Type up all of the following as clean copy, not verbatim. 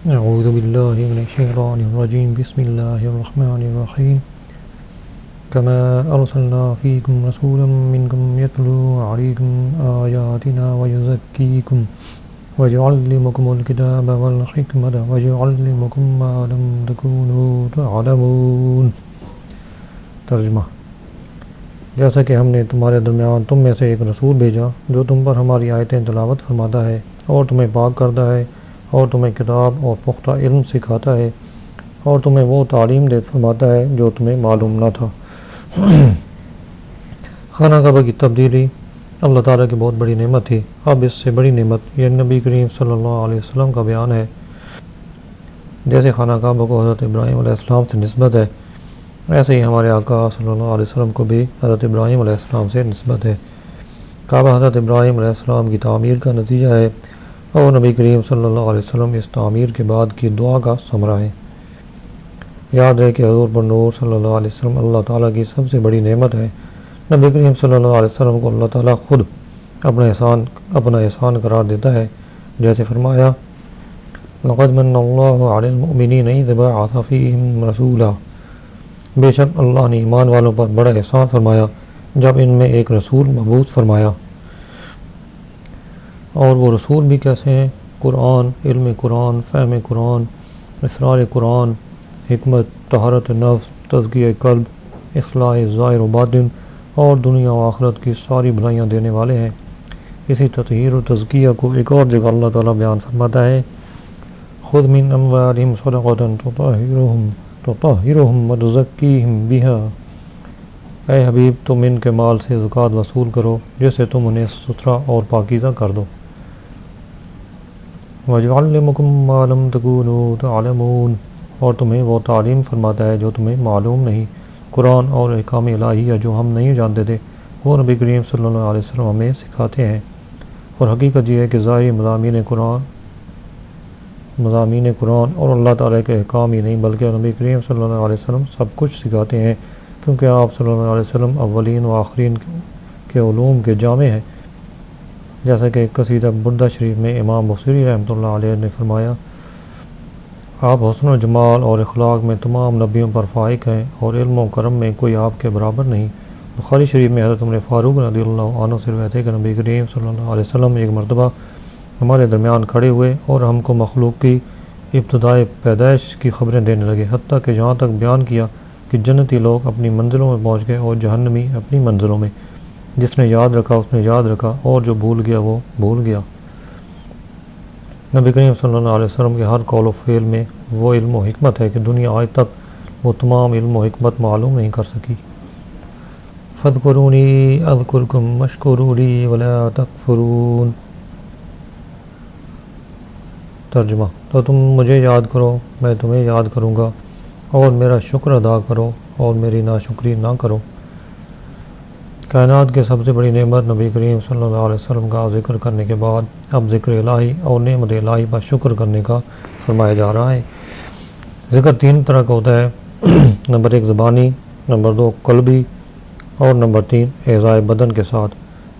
اعوذ باللہ من الشیطان الرجیم بسم اللہ الرحمن الرحیم کما ارسلنا فیکم رسولا منکم یتلو علیکم آیاتنا ویزکیکم ویعلمکم الکتاب والحکمت ویعلمکم ما لم تکونوا تعلمون۔ ترجمہ: جیسا کہ ہم نے تمہارے درمیان تم میں سے ایک رسول بھیجا جو تم پر ہماری آیتیں تلاوت فرماتا ہے اور تمہیں پاک کرتا ہے اور تمہیں کتاب اور پختہ علم سکھاتا ہے اور تمہیں وہ تعلیم دے فرماتا ہے جو تمہیں معلوم نہ تھا۔ خانہ کعبہ کی تبدیلی اللہ تعالیٰ کی بہت بڑی نعمت تھی۔ اب اس سے بڑی نعمت یہ نبی کریم صلی اللہ علیہ وسلم کا بیان ہے۔ جیسے خانہ کعبہ کو حضرت ابراہیم علیہ السلام سے نسبت ہے، ایسے ہی ہمارے آقا صلی اللہ علیہ وسلم کو بھی حضرت ابراہیم علیہ السلام سے نسبت ہے۔ کعبہ حضرت ابراہیم علیہ السلام کی تعمیر کا نتیجہ ہے اور نبی کریم صلی اللہ علیہ وسلم اس تعمیر کے بعد کی دعا کا ثمرہ ہے۔ یاد رہے کہ حضور پر نور صلی اللہ علیہ وسلم اللہ تعالیٰ کی سب سے بڑی نعمت ہے۔ نبی کریم صلی اللہ علیہ وسلم کو اللہ تعالیٰ خود اپنا احسان قرار دیتا ہے، جیسے فرمایا: لقد من اللہ علی المؤمنین اذ بعث فیہم رسولا۔ بے شک اللہ نے ایمان والوں پر بڑا احسان فرمایا جب ان میں ایک رسول مبعوث فرمایا۔ اور وہ رسول بھی کیسے ہیں؟ قرآن، علم قرآن، فہم قرآن، اسرار قرآن، حکمت، طہارت نفس، تزکیہ قلب، اصلاح ظاہر و باطن اور دنیا و آخرت کی ساری بھلائیاں دینے والے ہیں۔ اسی تطہیر و تزکیہ کو ایک اور جگہ اللہ تعالیٰ بیان فرماتا ہے: خذ من اموالہم صدقۃ تطہرہم وتزکیہم بہا۔ اے حبیب، تم ان کے مال سے زکوٰۃ وصول کرو جس سے تم انہیں ستھرا اور پاکیزہ کر دو۔ وَيُعَلِّمُكُم مَّا لَمْ تَكُونُوا تَعْلَمُونَ، اور تمہیں وہ تعلیم فرماتا ہے جو تمہیں معلوم نہیں۔ قرآن اور احکام الہیہ جو ہم نہیں جانتے تھے وہ نبی کریم صلی اللہ علیہ وسلم ہمیں سکھاتے ہیں۔ اور حقیقت یہ ہے کہ ظاہری مضامین قرآن اور اللہ تعالیٰ کے احکام ہی نہیں بلکہ نبی کریم صلی اللہ علیہ وسلم سب کچھ سکھاتے ہیں، کیونکہ آپ صلی اللہ علیہ وسلم اولین و آخرین کے علوم کے جامع ہیں۔ جیسا کہ قصیدہ بردہ شریف میں امام بصری رحمۃ اللہ علیہ نے فرمایا: آپ حسن و جمال اور اخلاق میں تمام نبیوں پر فائق ہیں اور علم و کرم میں کوئی آپ کے برابر نہیں۔ بخاری شریف میں حضرت عمر فاروق رضی اللہ عنہ سے روایت ہے کہ نبی کریم صلی اللہ علیہ وسلم ایک مرتبہ ہمارے درمیان کھڑے ہوئے اور ہم کو مخلوق کی ابتدائے پیدائش کی خبریں دینے لگے، حتیٰ کہ جہاں تک بیان کیا کہ جنتی لوگ اپنی منزلوں میں پہنچ گئے اور جہنمی اپنی منزلوں میں۔ جس نے یاد رکھا اس نے یاد رکھا اور جو بھول گیا وہ بھول گیا۔ نبی کریم صلی اللہ علیہ وسلم کے ہر قول و فعل میں وہ علم و حکمت ہے کہ دنیا آج تک وہ تمام علم و حکمت معلوم نہیں کر سکی۔ فاذکرونی اذکرکم واشکروا لی ولا تکفرون۔ ترجمہ: تو تم مجھے یاد کرو، میں تمہیں یاد کروں گا، اور میرا شکر ادا کرو اور میری ناشکری نہ کرو۔ کائنات کے سب سے بڑی نعمت نبی کریم صلی اللہ علیہ وسلم کا ذکر کرنے کے بعد اب ذکر الہی اور نعمت الہی پر شکر کرنے کا فرمایا جا رہا ہے۔ ذکر تین طرح کا ہوتا ہے: نمبر 1 زبانی، نمبر 2 قلبی اور نمبر 3 اعضاء بدن کے ساتھ۔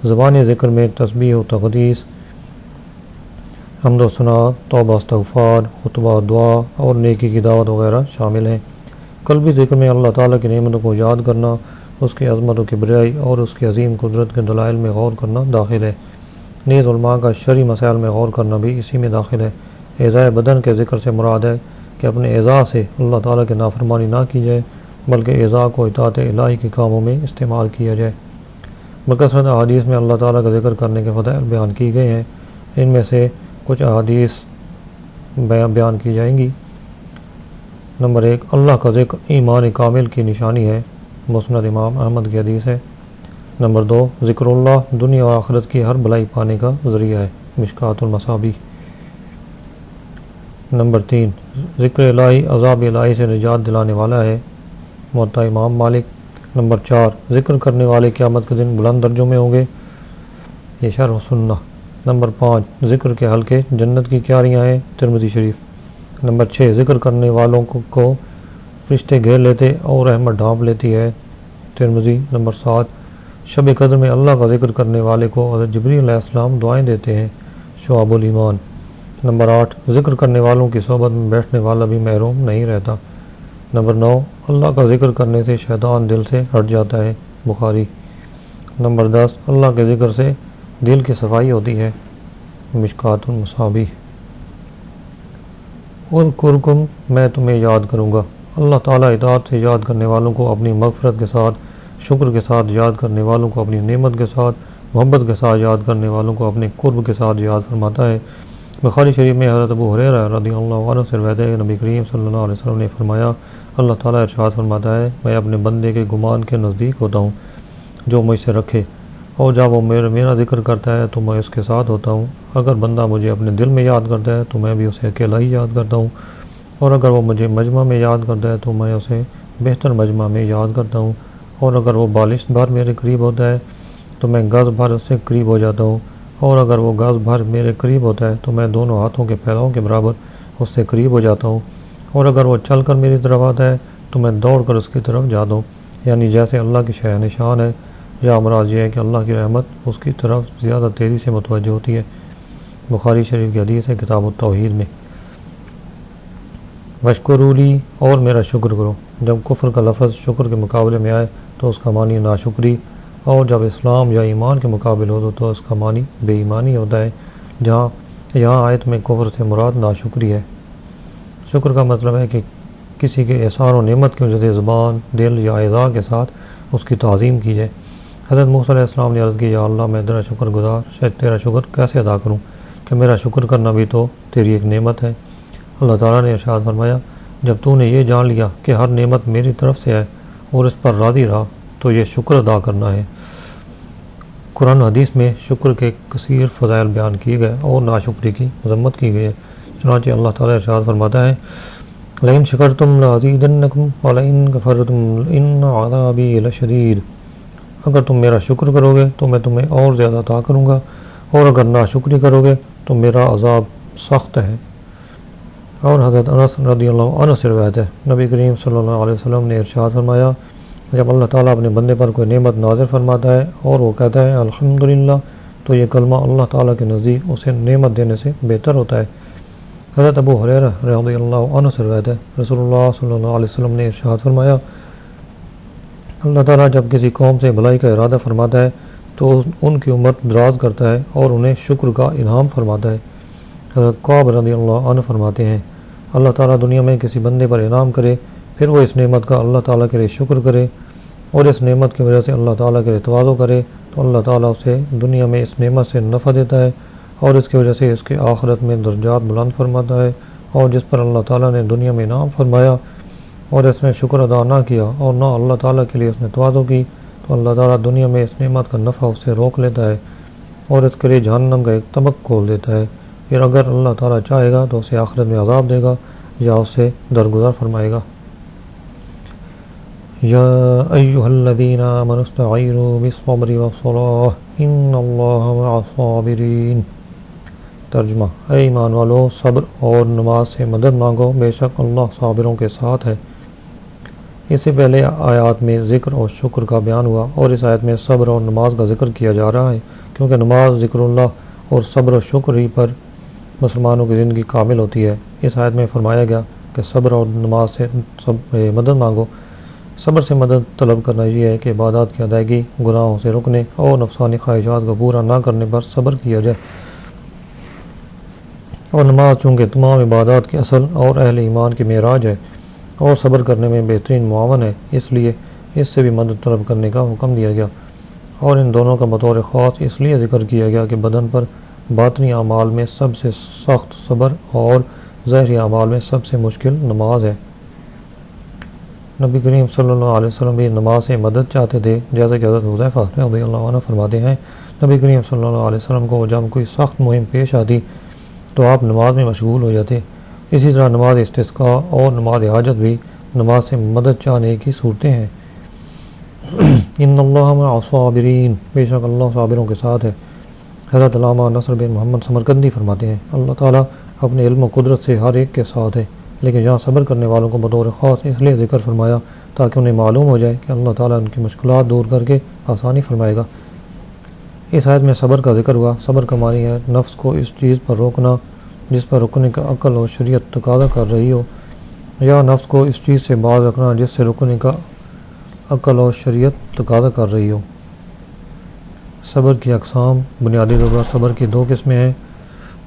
زبانی ذکر میں تسبیح و تقدیس، حمد و ثنا، توبہ استغفار، خطبہ دعا اور نیکی کی دعوت وغیرہ شامل ہیں۔ قلبی ذکر میں اللہ تعالیٰ کی نعمتوں کو یاد کرنا، اس کی عظمت و کبریائی اور اس کی عظیم قدرت کے دلائل میں غور کرنا داخل ہے۔ نیز علماء کا شرعی مسائل میں غور کرنا بھی اسی میں داخل ہے۔ اعضاء بدن کے ذکر سے مراد ہے کہ اپنے اعضاء سے اللہ تعالیٰ کی نافرمانی نہ کی جائے بلکہ اعضاء کو اطاعت الہی کے کاموں میں استعمال کیا جائے۔ بکثرت احادیث میں اللہ تعالیٰ کا ذکر کرنے کے فضائل بیان کی گئے ہیں۔ ان میں سے کچھ احادیث بیان کی جائیں گی۔ نمبر 1 اللہ کا ذکر ایمان کامل کی نشانی ہے، مسند امام احمد کی حدیث ہے۔ نمبر 2 ذکر اللہ دنیا و آخرت کی ہر بھلائی پانے کا ذریعہ ہے، مشکوٰۃ المصابیح۔ نمبر 3 ذکر الہی عذاب الہی سے نجات دلانے والا ہے، موطا امام مالک۔ نمبر 4 ذکر کرنے والے قیامت کے دن بلند درجوں میں ہوں گے، یہ شرح سنہ۔ نمبر 5 ذکر کے حلقے جنت کی کیاریاں ہیں، ترمذی شریف۔ نمبر 6 ذکر کرنے والوں کو فرشتے گھیر لیتے اور رحمت ڈھانپ لیتی ہے، ترمذی۔ نمبر 7 شب قدر میں اللہ کا ذکر کرنے والے کو حضرت جبریل علیہ السلام دعائیں دیتے ہیں، شعب الایمان۔ نمبر 8 ذکر کرنے والوں کی صحبت میں بیٹھنے والا بھی محروم نہیں رہتا۔ نمبر 9 اللہ کا ذکر کرنے سے شیطان دل سے ہٹ جاتا ہے، بخاری۔ نمبر 10 اللہ کے ذکر سے دل کی صفائی ہوتی ہے، مشکات المصابیح۔ اذکرکم میں تمہیں یاد کروں گا۔ اللہ تعالیٰ اطاعت سے یاد کرنے والوں کو اپنی مغفرت کے ساتھ، شکر کے ساتھ یاد کرنے والوں کو اپنی نعمت کے ساتھ، محبت کے ساتھ یاد کرنے والوں کو اپنے قرب کے ساتھ یاد فرماتا ہے۔ بخاری شریف میں حضرت ابو ہریرہ رضی اللہ عنہ سے روایت ہے کہ نبی کریم صلی اللہ علیہ وسلم نے فرمایا، اللہ تعالیٰ ارشاد فرماتا ہے، میں اپنے بندے کے گمان کے نزدیک ہوتا ہوں جو مجھ سے رکھے، اور جب وہ میرا ذکر کرتا ہے تو میں اس کے ساتھ ہوتا ہوں۔ اگر بندہ مجھے اپنے دل میں یاد کرتا ہے تو میں بھی اسے اکیلا ہی یاد کرتا ہوں، اور اگر وہ مجھے مجمع میں یاد کرتا ہے تو میں اسے بہتر مجمع میں یاد کرتا ہوں، اور اگر وہ بالش بھر میرے قریب ہوتا ہے تو میں گز بھر اس سے قریب ہو جاتا ہوں، اور اگر وہ گز بھر میرے قریب ہوتا ہے تو میں دونوں ہاتھوں کے پھیلاؤں کے برابر اس سے قریب ہو جاتا ہوں، اور اگر وہ چل کر میری طرف آتا ہے تو میں دوڑ کر اس کی طرف جاتا ہوں۔ یعنی جیسے اللہ کی شہ نشان ہے، یا مراد یہ ہے کہ اللہ کی رحمت اس کی طرف زیادہ تیزی سے متوجہ ہوتی ہے۔ بخاری شریف کی حدیث ہے کتاب التوحید میں۔ وشکرولی اور میرا شکر کرو۔ جب کفر کا لفظ شکر کے مقابلے میں آئے تو اس کا معنی ناشکری، اور جب اسلام یا ایمان کے مقابل ہو تو اس کا معنی بے ایمانی ہوتا ہے۔ یہاں آیت میں کفر سے مراد ناشکری ہے۔ شکر کا مطلب ہے کہ کسی کے احسان و نعمت کی وجہ سے زبان، دل یا اعضاء کے ساتھ اس کی تعظیم کی جائے۔ حضرت موسیٰ علیہ السلام نے عرض کی، یا اللہ میں تیرا شکر گزار، شاید تیرا شکر کیسے ادا کروں کہ میرا شکر کرنا بھی تو تیری ایک نعمت ہے۔ اللہ تعالیٰ نے ارشاد فرمایا، جب تو نے یہ جان لیا کہ ہر نعمت میری طرف سے ہے اور اس پر راضی رہا تو یہ شکر ادا کرنا ہے۔ قرآن حدیث میں شکر کے کثیر فضائل بیان کیے گئے اور ناشکری کی مذمت کی گئی ہے۔ چنانچہ اللہ تعالیٰ ارشاد فرماتا ہے، لئن شکرتم لازیدنکم ولئن کفرتم ان عذابی لشدید۔ اگر تم میرا شکر کرو گے تو میں تمہیں اور زیادہ عطا کروں گا، اور اگر ناشکری کرو گے تو میرا عذاب سخت ہے۔ اور حضرت انس رضی اللہ عنہ سے روایت ہے، نبی کریم صلی اللہ علیہ وسلم نے ارشاد فرمایا، جب اللہ تعالیٰ اپنے بندے پر کوئی نعمت نازل فرماتا ہے اور وہ کہتا ہے الحمدللہ، تو یہ کلمہ اللہ تعالیٰ کے نزدیک اسے نعمت دینے سے بہتر ہوتا ہے۔ حضرت ابو ہریرہ رضی اللہ عنہ سے روایت ہے، رسول اللہ صلی اللہ علیہ وسلم نے ارشاد فرمایا، اللہ تعالیٰ جب کسی قوم سے بھلائی کا ارادہ فرماتا ہے تو ان کی عمر دراز کرتا ہے اور انہیں شکر کا انعام فرماتا ہے۔ حضرت قعب رضی اللہ عنہ فرماتے ہیں، اللہ تعالیٰ دنیا میں کسی بندے پر انعام کرے، پھر وہ اس نعمت کا اللہ تعالیٰ کے لیے شکر کرے اور اس نعمت کی وجہ سے اللہ تعالیٰ کے لیے تواضع کرے، تو اللہ تعالیٰ اسے دنیا میں اس نعمت سے نفع دیتا ہے اور اس کی وجہ سے اس کے آخرت میں درجات بلند فرماتا ہے۔ اور جس پر اللہ تعالیٰ نے دنیا میں انعام فرمایا اور اس نے شکر ادا نہ کیا اور نہ اللہ تعالیٰ کے لیے اس نے تواضع کی، تو اللہ تعالیٰ دنیا میں اس نعمت کا نفع اس سے روک لیتا ہے اور اس کے لیے جہنم کا ایک طبق کھول دیتا ہے۔ پھر اگر اللہ تعالیٰ چاہے گا تو اسے آخرت میں عذاب دے گا یا اسے درگزر فرمائے گا۔ یا ایھا الذین آمنوا استعینوا بالصبر والصلاۃ ان اللہ مع الصابرین۔ ترجمہ، اے ایمان والو، صبر اور نماز سے مدد مانگو، بے شک اللہ صابروں کے ساتھ ہے۔ اس سے پہلے آیات میں ذکر اور شکر کا بیان ہوا، اور اس آیت میں صبر اور نماز کا ذکر کیا جا رہا ہے، کیونکہ نماز ذکر اللہ اور صبر و شکر ہی پر مسلمانوں کی زندگی کامل ہوتی ہے۔ اس آیت میں فرمایا گیا کہ صبر اور نماز سے مدد مانگو۔ صبر سے مدد طلب کرنا یہ ہے کہ عبادات کی ادائیگی، گناہوں سے رکنے اور نفسانی خواہشات کو پورا نہ کرنے پر صبر کیا جائے۔ اور نماز چونکہ تمام عبادات کی اصل اور اہل ایمان کی معراج ہے اور صبر کرنے میں بہترین معاون ہے، اس لیے اس سے بھی مدد طلب کرنے کا حکم دیا گیا۔ اور ان دونوں کا بطور خاص اس لیے ذکر کیا گیا کہ بدن پر باطنی اعمال میں سب سے سخت صبر اور ظاہری اعمال میں سب سے مشکل نماز ہے۔ نبی کریم صلی اللہ علیہ وسلم بھی نماز سے مدد چاہتے تھے، جیسے کہ حضرت حذیفہ رضی اللہ عنہ فرماتے ہیں، نبی کریم صلی اللہ علیہ وسلم کو جب کوئی سخت مہم پیش آتی تو آپ نماز میں مشغول ہو جاتے۔ اسی طرح نماز استسقاء اور نماز حاجت بھی نماز سے مدد چاہنے کی صورتیں ہیں۔ ان اللہ مع الصابرین، بے شک اللہ صابروں کے ساتھ ہے۔ حضرت علامہ نصر بن محمد سمرقندی فرماتے ہیں، اللہ تعالیٰ اپنے علم و قدرت سے ہر ایک کے ساتھ ہے، لیکن یہاں صبر کرنے والوں کو بطور خاص اس لیے ذکر فرمایا تاکہ انہیں معلوم ہو جائے کہ اللہ تعالیٰ ان کی مشکلات دور کر کے آسانی فرمائے گا۔ اس آیت میں صبر کا ذکر ہوا۔ صبر کا معنی ہے نفس کو اس چیز پر روکنا جس پر رکنے کا عقل و شریعت تقاضا کر رہی ہو، یا نفس کو اس چیز سے باز رکھنا جس سے رکنے کا عقل و شریعت تقاضا کر رہی ہو۔ صبر کی اقسام۔ بنیادی طور پر صبر کی دو قسمیں ہیں۔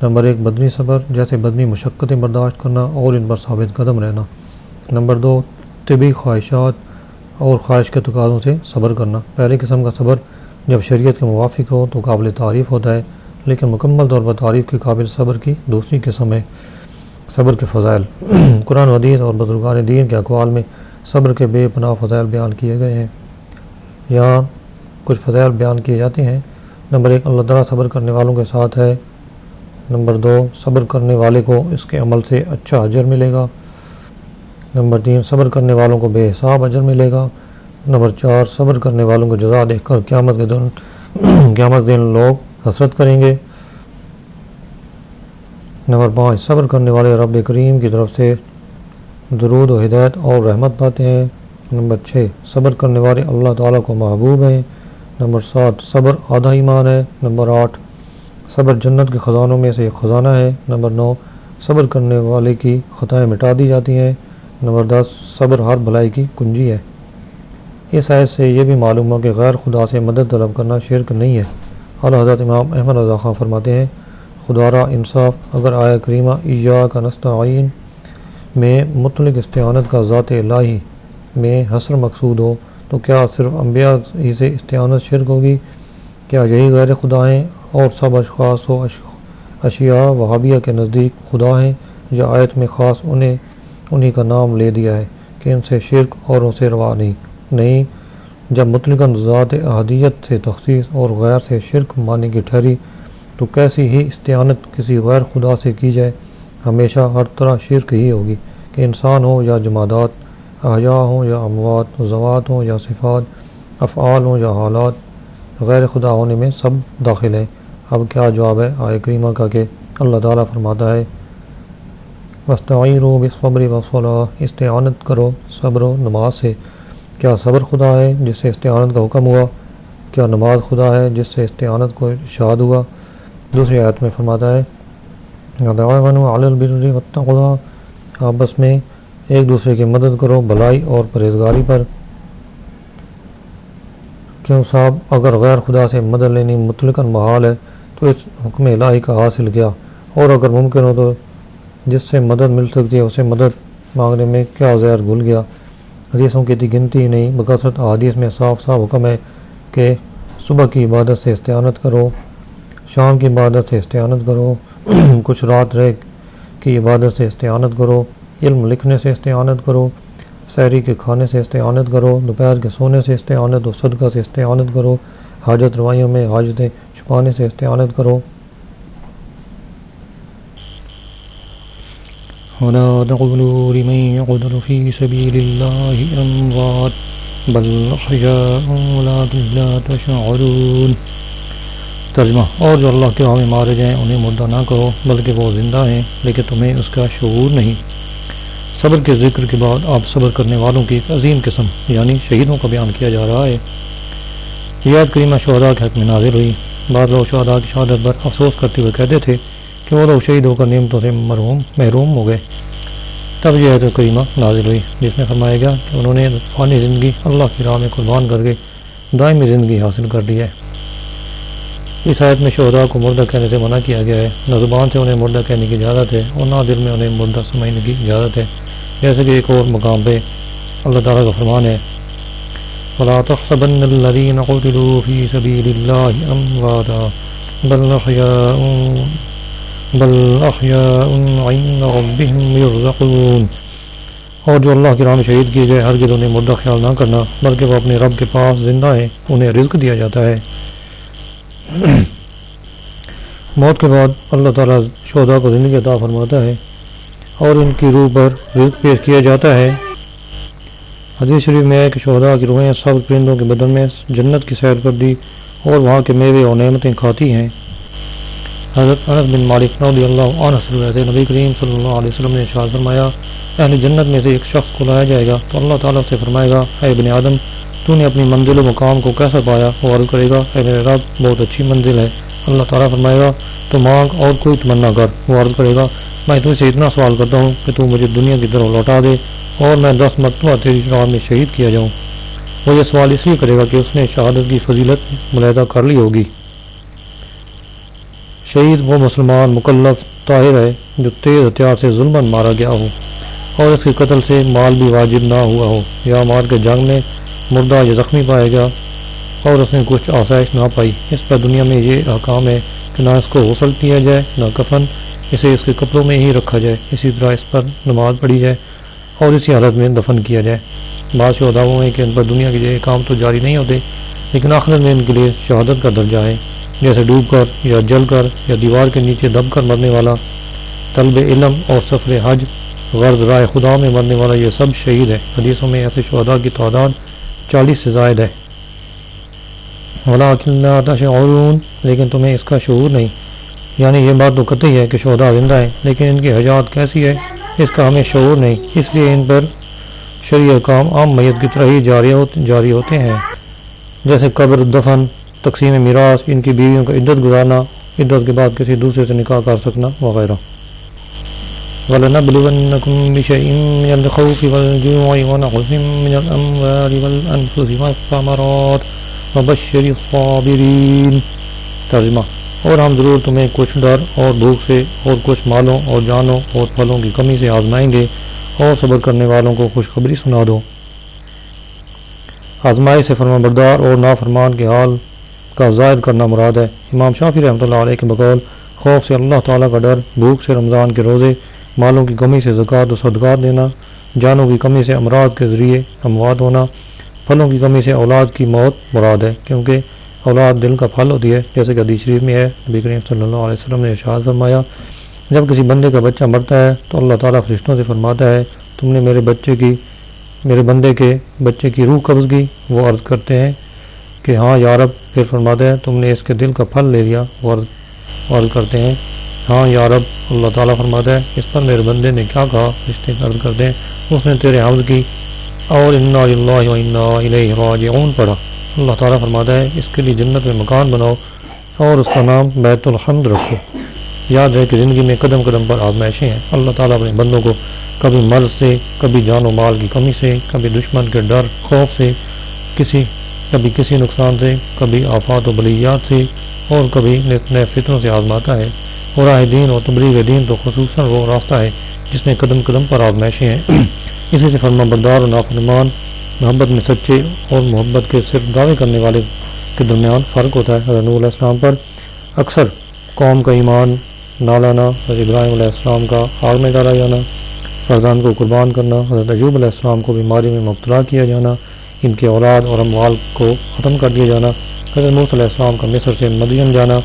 نمبر 1 بدنی صبر، جیسے بدنی مشقتیں برداشت کرنا اور ان پر ثابت قدم رہنا۔ نمبر 2 طبی خواہشات اور خواہش کے تقاضوں سے صبر کرنا۔ پہلی قسم کا صبر جب شریعت کے موافق ہو تو قابل تعریف ہوتا ہے، لیکن مکمل طور پر تعریف کے قابل صبر کی دوسری قسم ہے۔ صبر کے فضائل۔ قرآن و حدیث اور بزرگان دین کے اقوال میں صبر کے بے پناہ فضائل بیان کیے گئے ہیں۔ یہاں کچھ فضائل بیان کیے جاتے ہیں۔ نمبر 1 اللہ تعالیٰ صبر کرنے والوں کے ساتھ ہے۔ نمبر 2 صبر کرنے والے کو اس کے عمل سے اچھا اجر ملے گا۔ نمبر 3 صبر کرنے والوں کو بے حساب اجر ملے گا۔ نمبر 4 صبر کرنے والوں کو جزا دیکھ کر قیامت کے دن لوگ حسرت کریں گے۔ نمبر 5 صبر کرنے والے رب کریم کی طرف سے درود و ہدایت اور رحمت پاتے ہیں۔ نمبر 6 صبر کرنے والے اللہ تعالیٰ کو محبوب ہیں۔ نمبر 7 صبر آدھا ایمان ہے۔ نمبر 8 صبر جنت کے خزانوں میں سے ایک خزانہ ہے۔ نمبر 9 صبر کرنے والے کی خطائیں مٹا دی جاتی ہیں۔ نمبر 10 صبر ہر بھلائی کی کنجی ہے۔ اس آیت سے یہ بھی معلوم ہو کہ غیر خدا سے مدد طلب کرنا شرک نہیں ہے۔ اعلیٰ حضرت امام احمد رضا خان فرماتے ہیں، خدا را انصاف، اگر آیہ کریمہ ایاک نستعین میں مطلق استعانت کا ذات الہی میں حصر مقصود ہو تو کیا صرف انبیاء ہی سے استعانت شرک ہوگی؟ کیا یہی غیر خدا ہیں اور سب اشخاص و اشیاء وہابیہ کے نزدیک خدا ہیں، یا آیت میں خاص انہی کا نام لے دیا ہے کہ ان سے شرک اوروں سے روا نہیں؟ جب مطلقاً ذات احدیت سے تخصیص اور غیر سے شرک معنی کی ٹھہری تو کیسی ہی استعانت کسی غیر خدا سے کی جائے؟ ہمیشہ ہر طرح شرک ہی ہوگی، کہ انسان ہوں یا جمادات، احیاء ہوں یا اموات، ذوات ہوں یا صفات، افعال ہوں یا حالات، غیر خدا ہونے میں سب داخل ہیں۔ اب کیا جواب ہے آیہ کریمہ کا کہ اللہ تعالیٰ فرماتا ہے وَاسْتَعِينُوا بِالصَّبْرِ وَالصَّلَاةِ، استعانت کرو صبر و نماز سے۔ کیا صبر خدا ہے جس سے استعانت کا حکم ہوا؟ کیا نماز خدا ہے جس سے استعانت کو ارشاد ہوا؟ دوسری آیت میں فرماتا ہے وَتَعَاوَنُوا عَلَى الْبِرِّ وَالتَّقْوَىٰ، آپس میں ایک دوسرے کی مدد کرو بھلائی اور پرہیزگاری پر۔ کیوں صاحب، اگر غیر خدا سے مدد لینی مطلقاً محال ہے تو اس حکم الہی کا حاصل کیا؟ اور اگر ممکن ہو تو جس سے مدد مل سکتی ہے اسے مدد مانگنے میں کیا زہر گھل گیا؟ حدیثوں کی گنتی ہی نہیں، بکثرت احادیث میں صاف صاف حکم ہے کہ صبح کی عبادت سے استعانت کرو، شام کی عبادت سے استعانت کرو، کچھ رات رہ کی عبادت سے استعانت کرو، علم لکھنے سے استعانت کرو، سحری کے کھانے سے استعانت کرو، دوپہر کے سونے سے استعانت و صدقہ سے استعانت کرو، حاجت روائیوں میں حاجتیں چھپانے سے استعانت کرو۔ وَلَا تَقُولُوا لِمَن يُقْتَلُ فِي سَبِيلِ اللَّهِ أَمْوَاتٌ بَلْ أَحْيَاءٌ وَلَٰكِن لَّا تَشْعُرُونَ۔ ترجمہ، اور جو اللہ کے راہ میں مارے جائیں انہیں مردہ نہ کہو بلکہ وہ زندہ ہیں لیکن تمہیں اس کا شعور نہیں۔ صبر کے ذکر کے بعد آپ صبر کرنے والوں کی ایک عظیم قسم یعنی شہیدوں کا بیان کیا جا رہا ہے۔ یہ آیت کریمہ شہداء کے حق میں نازل ہوئی۔ بعض لوگ شہداء کی شہادت پر افسوس کرتے ہوئے کہتے تھے کہ وہ لوگ شہید ہو کر نعمتوں سے محروم ہو گئے۔ تب یہ آیت کریمہ نازل ہوئی جس میں فرمایا گیا کہ انہوں نے فانی زندگی اللہ کی راہ میں قربان کر کے دائمی زندگی حاصل کر لی ہے۔ اس آیت میں شہداء کو مردہ کہنے سے منع کیا گیا ہے۔ نہ زبان سے انہیں مردہ کہنے کی اجازت ہے اور نہ دل میں انہیں مردہ سمجھنے کی اجازت ہے، جیسے کہ ایک اور مقام پہ اللہ تعالیٰ کا فرمان ہے وَلَا تَحْسَبَنَّ الَّذِينَ قُتِلُوا فِي سَبِيلِ اللَّهِ أَمْوَاتًا بَلْ أَحْيَاءٌ عِندَ رَبِّهِمْ يُرْزَقُونَ۔ اور جو اللہ کی راہ میں شہید کیے گئے ہرگز انہیں مردہ خیال نہ کرنا بلکہ وہ اپنے رب کے پاس زندہ ہیں، انہیں رزق دیا جاتا ہے۔ موت کے بعد اللہ تعالیٰ شہداء کو زندگی عطا فرماتا ہے اور ان کی روح پر رزق پیش کیا جاتا ہے۔ حدیث شریف میں ہے کہ شہداء کی روحیں سب پرندوں کے بدن میں جنت کی سیر کر دی اور وہاں کے میوے اور نعمتیں کھاتی ہیں۔ حضرت انس بن مالک رضی اللہ عنہ سے روایت ہے، نبی کریم صلی اللہ علیہ وسلم نے ارشاد فرمایا اہل جنت میں سے ایک شخص کو لایا جائے گا تو اللہ تعالیٰ سے فرمائے گا اے ابن آدم، تو نے اپنی منزل و مقام کو کیسا پایا؟ وہ عرض کرے گا اے میرے رب، بہت اچھی منزل ہے۔ اللہ تعالیٰ فرمائے گا تو مانگ اور کوئی تمنا کر۔ وہ عرض کرے گا میں تجھ سے اتنا سوال کرتا ہوں کہ تو مجھے دنیا کی طرف لوٹا دے اور میں 10 مرتبہ تیری راہ میں شہید کیا جاؤں۔ وہ یہ سوال اس لیے کرے گا کہ اس نے شہادت کی فضیلت ملاحظہ کر لی ہوگی۔ شہید وہ مسلمان مکلف طاہر ہے جو تیز ہتھیار سے ظلماً مارا گیا ہو اور اس کے قتل سے مال بھی واجب نہ ہوا ہو، یا مار کے جنگ میں مردہ یا زخمی پایا گیا اور اس نے کچھ آسائش نہ پائی۔ اس پر دنیا میں یہ احکام ہے کہ نہ اس کو غسل کیا جائے نہ کفن، اسے اس کے کپڑوں میں ہی رکھا جائے، اسی طرح اس پر نماز پڑھی جائے اور اسی حالت میں دفن کیا جائے۔ بعض شہداؤں ہیں کہ ان پر دنیا کے یہ کام تو جاری نہیں ہوتے، لیکن آخرت میں ان کے لیے شہادت کا درجہ ہے، جیسے ڈوب کر یا جل کر یا دیوار کے نیچے دب کر مرنے والا، طلب علم اور سفر حج، غرض رائے خدا میں مرنے والا، یہ سب شہید ہے۔ حدیثوں میں ایسے شہداء کی تعداد 40 سے زائد ہے۔ وَلَٰكِن لَا تَشْعُرُونَ، لیکن تمہیں اس کا شعور نہیں، یعنی یہ بات تو قطعی ہے کہ شہداء زندہ ہیں، لیکن ان کی حیات کیسی ہے اس کا ہمیں شعور نہیں، اس لیے ان پر شرعی احکام عام میت کی طرح ہی جاری ہوتے ہیں، جیسے قبر، دفن، تقسیم میراث، ان کی بیویوں کا عدت گزارنا، عدت کے بعد کسی دوسرے سے نکاح کر سکنا وغیرہ۔ وَلَنَبْلُوَنَّكُمْ بِشَيْءٍ مِّنَ الْخَوْفِ وَالْجُوعِ وَنَقْصٍ مِّنَ الْأَمْوَالِ وَالْأَنفُسِ وَالثَّمَرَاتِ وَبَشِّرِ الصَّابِرِينَ۔ ترجمہ: اور ہم ضرور تمہیں کچھ ڈر اور بھوک سے اور کچھ مالوں اور جانوں اور پھلوں کی کمی سے آزمائیں گے، اور صبر کرنے والوں کو خوشخبری سنا دو۔ آزمائی سے فرما بردار اور نافرمان کے حال کا زائد کرنا مراد ہے۔ امام شافعی رحمۃ اللہ علیہ کے بقول خوف سے اللہ تعالیٰ کا ڈر، بھوک سے رمضان کے روزے، مالوں کی کمی سے زکوٰۃ و صدقات دینا، جانوں کی کمی سے امراض کے ذریعے اموات ہونا، پھلوں کی کمی سے اولاد کی موت مراد ہے، کیونکہ اولاد دل کا پھل ہوتی ہے، جیسے کہ حدیث شریف میں ہے۔ نبی کریم صلی اللہ علیہ وسلم نے ارشاد فرمایا جب کسی بندے کا بچہ مرتا ہے تو اللہ تعالیٰ فرشتوں سے فرماتا ہے تم نے میرے بندے کے بچے کی روح قبض کی؟ وہ عرض کرتے ہیں کہ ہاں یا رب۔ پھر فرماتا ہے تم نے اس کے دل کا پھل لے لیا؟ وہ عرض کرتے ہیں ہاں یا رب۔ اللہ تعالیٰ فرماتا ہے اس پر میرے بندے نے کیا کہا؟ فرشتے عرض کرتے ہیں اس نے تیرے حمد کی اور انا للہ و انا الیہ راجعون پڑھا۔ اللہ تعالیٰ فرماتا ہے اس کے لیے جنت میں مکان بناؤ اور اس کا نام بیت الحمد رکھو۔ یاد ہے کہ زندگی میں قدم قدم پر آزمائشیں ہیں۔ اللہ تعالیٰ اپنے بندوں کو کبھی مرض سے، کبھی جان و مال کی کمی سے، کبھی دشمن کے ڈر خوف سے، کبھی کسی نقصان سے، کبھی آفات و بلیات سے، اور کبھی نئے فتنوں سے آزماتا ہے۔ اور راہ دین اور تبلیغ دین تو خصوصاً وہ راستہ ہے جس میں قدم قدم پر آزمائشیں ہیں۔ اسی سے فرما بردار اور نافرمان محبت میں سچے اور محبت کے صرف دعوے کرنے والے کے درمیان فرق ہوتا ہے۔ حضرت نوح علیہ السلام پر اکثر قوم کا ایمان نہ لانا، حضرت ابراہیم علیہ السلام کا آگ میں ڈالا جانا، فرزند کو قربان کرنا، حضرت ایوب علیہ السلام کو بیماری میں مبتلا کیا جانا، ان کے اولاد اور اموال کو ختم کر دیا جانا، حضرت موسیٰ علیہ السلام کا مصر سے مدین جانا،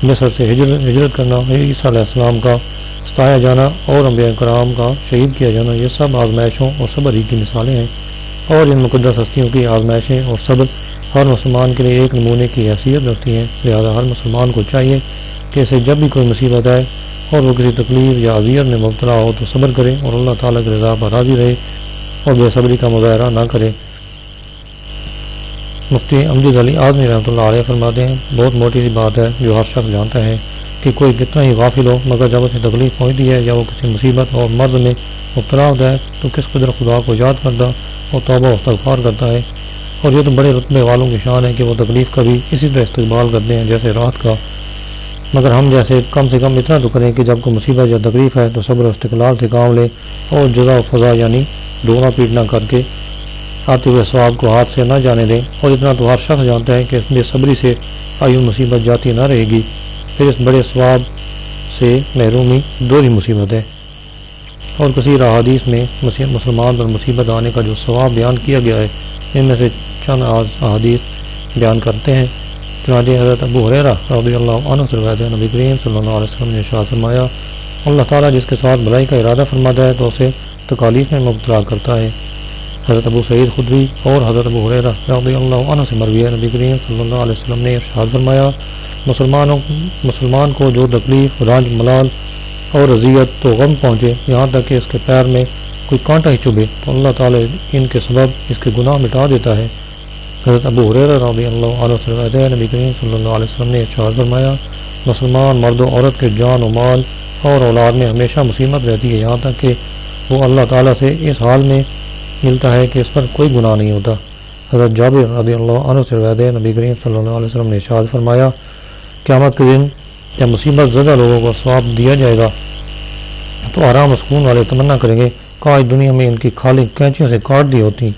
مصر سے ہجرت کرنا، عیسیٰ علیہ السلام کا ستایا جانا اور انبیاء کرام کا شہید کیا جانا، یہ سب آزمائشوں اور صبر ہی کی مثالیں ہیں۔ اور ان مقدس ہستیوں کی آزمائشیں اور صبر ہر مسلمان کے لیے ایک نمونے کی حیثیت رکھتی ہیں، لہذا ہر مسلمان کو چاہیے کہ اسے جب بھی کوئی مصیبت آئے اور وہ کسی تکلیف یا اذیت میں مبتلا ہو تو صبر کرے اور اللہ تعالیٰ کی رضا پر راضی رہے اور بے صبری کا مظاہرہ نہ کرے۔ مفتی امجد علی اعظمی رحمۃ اللہ علیہ فرماتے ہیں بہت موٹی سی بات ہے جو ہر شخص جانتا ہے کہ کوئی کتنا ہی غافل ہو، مگر جب اسے تکلیف پہنچتی ہے یا وہ کسی مصیبت اور مرض میں مبتلا ہوتا ہے تو کس قدر خدا کو یاد کرتا اور توبہ و استغفار کرتا ہے۔ اور یہ تو بڑے رتبے والوں کی شان ہے کہ وہ تکلیف کا بھی اسی طرح استقبال کرتے ہیں جیسے راحت کا، مگر ہم جیسے کم سے کم اتنا تو کریں کہ جب کوئی مصیبت یا تکلیف ہے تو صبر و استقلال سے کام لے اور جزا و فضا یعنی ڈونا پیٹنا کر کے آتے ہوئے ثواب کو ہاتھ سے نہ جانے دیں۔ اور اتنا تو ہر شخص جانتا ہے کہ اس بے صبری سے آئی مصیبت جاتی نہ رہے گی، پھر اس بڑے ثواب سے محرومی دوہری مصیبت ہے۔ اور کثیر احادیث میں مسلمان پر مصیبت آنے کا جو ثواب بیان کیا گیا ہے ان میں سے چند احادیث بیان کرتے ہیں۔ چنانچہ حضرت ابو ہریرہ رضی اللہ عنہ سے روایت ہے، نبی کریم صلی اللہ علیہ وسلم نے ارشاد فرمایا اللہ تعالیٰ جس کے ساتھ بھلائی کا ارادہ فرماتا ہے تو اسے تکالیف میں مبتلا کرتا ہے۔ حضرت ابو سعید خدری اور حضرت ابو ہریرہ رضی اللہ عنہ سے مروی ہے، نبی کریم صلی اللہ علیہ وسلم نے ارشاد فرمایا مسلمان کو جو تکلیف، رنج، ملال اور اذیت تو غم پہنچے یہاں تک کہ اس کے پیر میں کوئی کانٹا ہی چبھے تو اللہ تعالیٰ ان کے سبب اس کے گناہ مٹا دیتا ہے۔ حضرت ابو ہریرہ رضی اللہ عنہ سے روایت ہے، نبی کریم صلی اللہ علیہ وسلم نے ارشاد فرمایا مسلمان مرد و عورت کے جان و مال اور اولاد میں ہمیشہ مصیبت رہتی ہے، یہاں تک کہ وہ اللہ تعالیٰ سے اس حال میں ملتا ہے کہ اس پر کوئی گناہ نہیں ہوتا۔ حضرت جابر رضی اللہ عنہ سے روایت ہے، نبی کریم صلی اللہ علیہ وسلم نے ارشاد فرمایا، قیامت کے دن جب مصیبت زدہ لوگوں کو ثواب دیا جائے گا تو آرام و سکون والے تمنا کریں گے کاش دنیا میں ان کی کھالیں کینچیوں سے کاٹ دی ہوتی